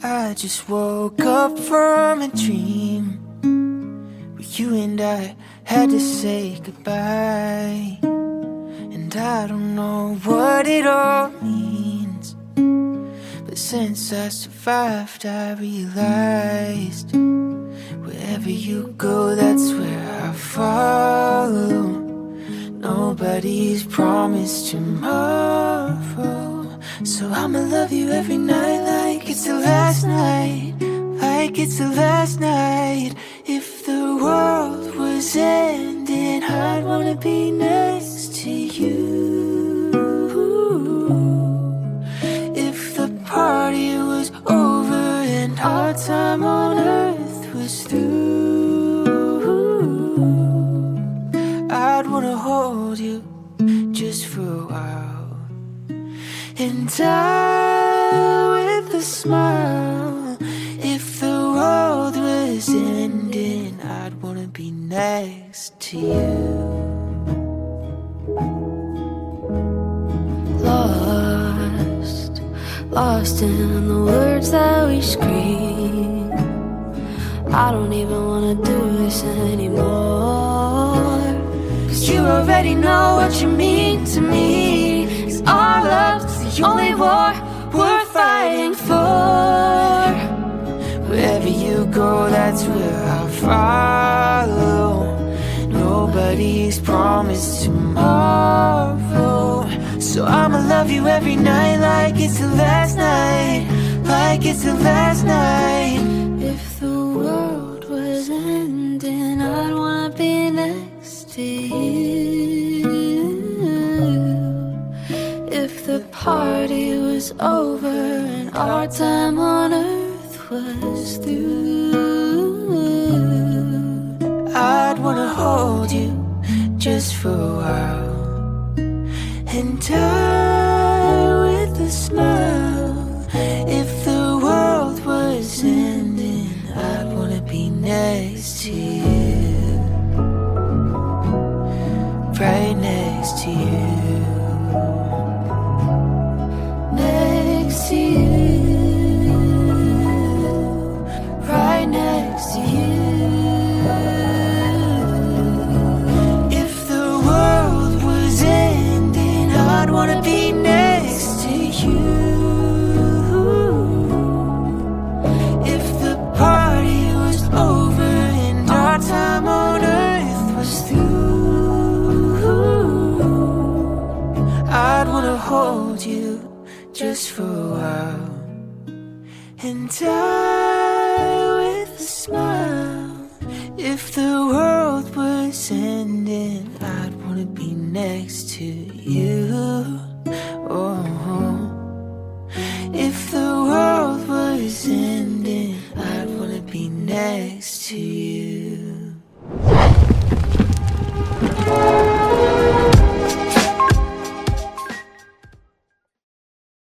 I just woke up from a dream where you and I had to say goodbye. And I don't know what it all means, but since I survived I realized wherever you go, that's where I follow. Nobody's promised tomorrow, so I'ma love you every night like it's the last night, like it's the last night. If the world was ending, I'd wanna be next to you. If the party was over and our time on earth was through, I'd wanna hold you just for a while and die with a smile. If the world was ending, I'd wanna be next to you. Lost in the words that we scream. I don't even wanna do this anymore, 'cause you already know what you mean to me. 'Cause our love's the only war worth fighting for. Wherever you go, that's where I'll follow. Nobody's promised tomorrow, so I'ma love you every night like it's the last night, like it's the last night. If the world was ending, I'd wanna be next to you. If the party was over and our time on earth was through, I'd wanna hold you just for a while and die with a smile. If the world was ending, I'd wanna be next to you, right next to you, next to you, right next to you. I'd wanna be next to you. If the party was over and our time on earth was through, I'd wanna hold you just for a while and die with a smile. If the world was ending, I'd wanna be next to you. Oh, if the world was ending, I'd wanna be next to you.